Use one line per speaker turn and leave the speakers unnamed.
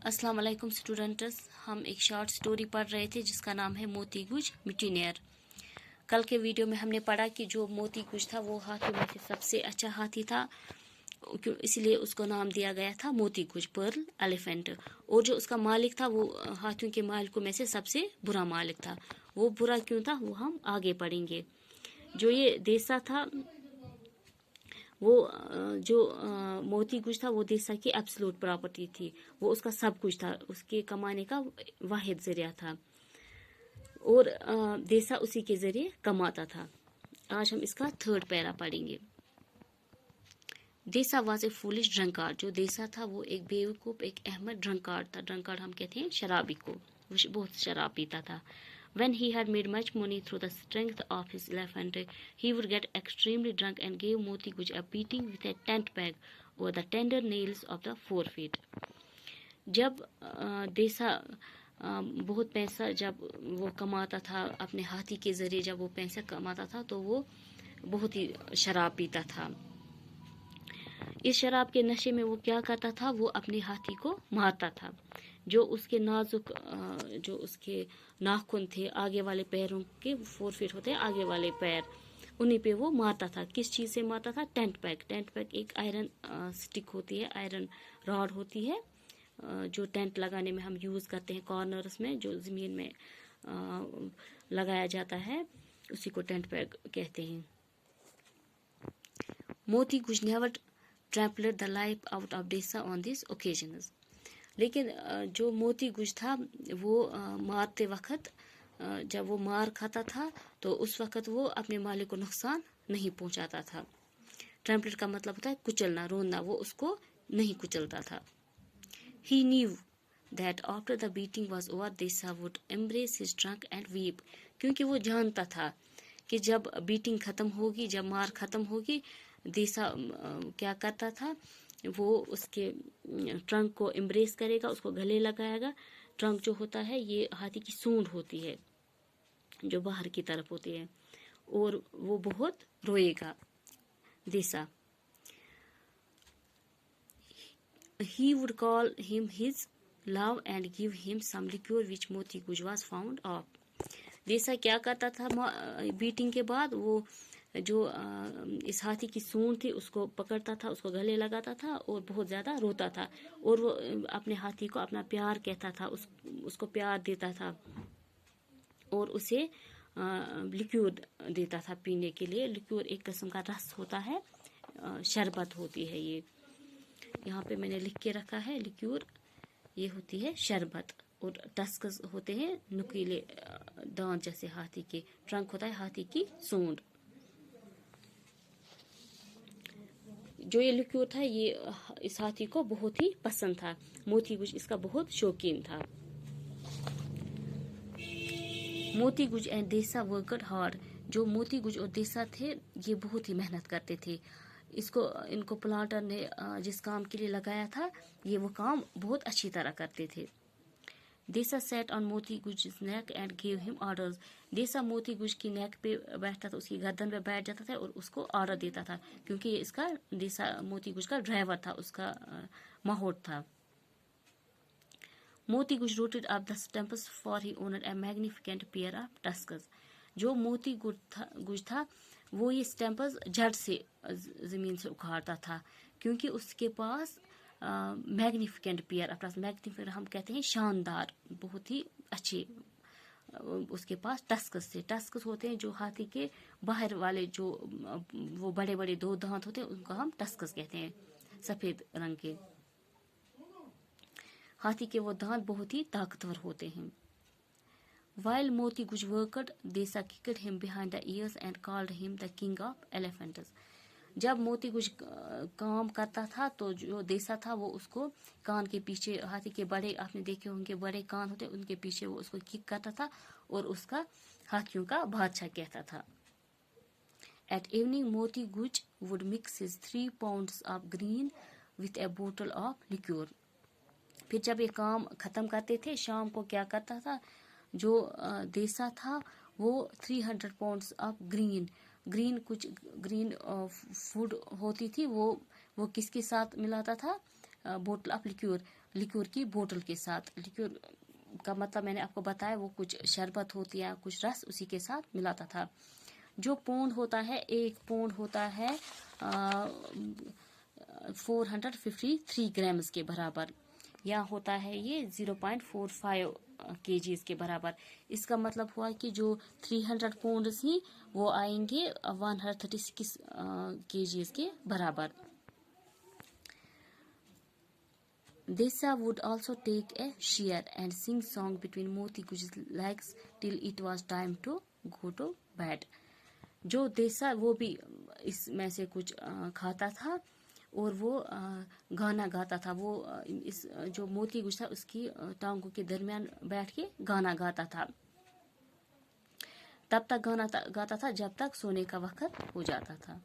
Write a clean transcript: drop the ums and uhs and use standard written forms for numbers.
अस्सलाम वालेकुम स्टूडेंट्स, हम एक शॉर्ट स्टोरी पढ़ रहे थे जिसका नाम है मोती गुज मिटीनियर। कल के वीडियो में हमने पढ़ा कि जो मोती गुज था वो हाथियों में से सबसे अच्छा हाथी था, इसलिए उसको नाम दिया गया था मोती गुज पर्ल एलिफेंट। और जो उसका मालिक था वो हाथियों के मालिकों में से सबसे बुरा मालिक था। वो बुरा क्यों था वो हम आगे पढ़ेंगे। जो ये देसा था वो जो मोती गुज था वो देसा की एब्सोल्यूट प्रॉपर्टी थी, वो उसका सब कुछ था, उसके कमाने का वाहिद जरिया था और देसा उसी के जरिए कमाता था। आज हम इसका थर्ड पैरा पढ़ेंगे। देसा वाज ए फूलिश ड्रंकार्ड। जो देसा था वो एक बेवकूफ एक अहमद ड्रंकार्ड था। ड्रंकार्ड हम कहते हैं शराबी को, वो बहुत शराब पीता था। When he had made much money through the strength of his elephant, he would get extremely drunk and gave Moti Guj a beating with a tent peg over the tender nails of the forefeet. जब देसा बहुत पैसा जब वो कमाता था अपने हाथी के जरिए, जब वो पैसा कमाता था तो वो बहुत ही शराब पीता था। इस शराब के नशे में वो क्या करता था, वो अपने हाथी को मारता था। जो उसके नाजुक जो उसके नाखून थे आगे वाले पैरों के, 4 फीट होते हैं आगे वाले पैर, उन्हीं पे वो मारता था। किस चीज़ से मारता था? Tent pack. टेंट पैक एक आयरन स्टिक होती है, आयरन रॉड होती है जो टेंट लगाने में हम यूज़ करते हैं, कॉर्नर्स में जो ज़मीन में लगाया जाता है, उसी को टेंट पैक कहते हैं। Moti Guj never trampled the life out of Deesa on this occasions. लेकिन जो मोती गुज था वो मारते वक्त, जब वो मार खाता था तो उस वक्त वो अपने मालिक को नुकसान नहीं पहुंचाता था। ट्रैम्पलेट का मतलब होता है कुचलना, रोना, वो उसको नहीं कुचलता था। He knew that after the beating was over, Desa would embrace his trunk and weep. क्योंकि वो जानता था कि जब बीटिंग खत्म होगी, जब मार खत्म होगी, देसा क्या करता था, वो उसके ट्रंक को एम्ब्रेस करेगा, उसको गले लगाएगा। ट्रंक जो होता है ये हाथी की सूंड होती है जो बाहर की तरफ होती है, और वो बहुत रोएगा देसा। He would call him his love and give him some liquor which Moti Guj was fond of. देसा क्या करता था बीटिंग के बाद, वो जो इस हाथी की सूंड थी उसको पकड़ता था, उसको गले लगाता था और बहुत ज़्यादा रोता था, और वो अपने हाथी को अपना प्यार कहता था, उसको प्यार देता था और उसे लिक्विड देता था पीने के लिए। लिक्विड एक किस्म का रस होता है, शरबत होती है ये। यहाँ पे मैंने लिख के रखा है लिक्विड, ये होती है शरबत। और टस्कस होते हैं नुकीले दांत जैसे हाथी के। ट्रंक होता है हाथी की सूंड। जो ये लिक्विड था ये इस हाथी को बहुत ही पसंद था। मोती गुज इसका बहुत शौकीन था। मोती गुज एंड देसा वर्कड हार्ड। जो मोती गुज और देसा थे ये बहुत ही मेहनत करते थे। इनको प्लांटर ने जिस काम के लिए लगाया था ये वो काम बहुत अच्छी तरह करते थे। देसा सेट ऑन मोती गुज neck and give him orders. देसा मोती गुज की नेक पे बैठता था, उसकी गर्दन पे बैठ जाता था और उसको ऑर्डर देता था, क्योंकि ये इसका देसा मोती गुज का ड्राइवर था, उसका माहौट था। Moti Guj rooted up the stumps for he owner a magnificent pair of tusks. जो मोती गुज था वो ये स्टम्प्स जड़ से ज़मीन से उखाड़ता था, क्योंकि उसके पास मैग्निफिकेंट पेयर ऑफ टस्कस, मैग्निफिकेंट हम कहते हैं शानदार, बहुत ही अच्छे उसके पास टस्कस थे। टस्कस होते हैं जो हाथी के बाहर वाले जो वो बड़े बड़े 2 दांत होते हैं, उनको हम टस्कस कहते हैं, सफ़ेद रंग के। हाथी के वो दांत बहुत ही ताकतवर होते हैं। While Moti Guj worked, Desa kicked him behind the ears and called him the king of elephants. जब मोती गुज काम करता था तो जो देसा था वो उसको कान के पीछे, हाथी के बड़े आपने देखे होंगे बड़े कान होते, उनके पीछे वो उसको किक करता था और उसका हाथियों का बादशाह कहता था। At evening, Moti Guj would mix his 3 pounds of green with a bottle of liquor. फिर जब ये काम खत्म करते थे शाम को क्या करता था, जो देसा था वो 300 पाउंड्स ऑफ ग्रीन कुछ ग्रीन फूड होती थी, वो किसके साथ मिलाता था, बोतल ऑफ लिक्योर, लिक्योर की बोतल के साथ. लिक्योर का मतलब मैंने आपको बताया, वो कुछ शरबत होती है, कुछ रस उसी के साथ मिलाता था. जो पौंड होता है, 1 पौंड होता है 453 ग्राम्स के बराबर, या होता है ये 0.45 kgs के बराबर. इसका मतलब हुआ कि जो 300 पौंड्स ही वो आएंगे 136 kgs के बराबर. Desa would also take a share and sing song between Moti Guji's legs till it was time to go to bed. जो देसा वो भी इसमें से कुछ खाता था और वो गाना गाता था. वो इस जो मोती गुज था उसकी टांगों के दरमियान बैठ के गाना गाता था. तब तक गाना गाता था जब तक सोने का वक्त हो जाता था.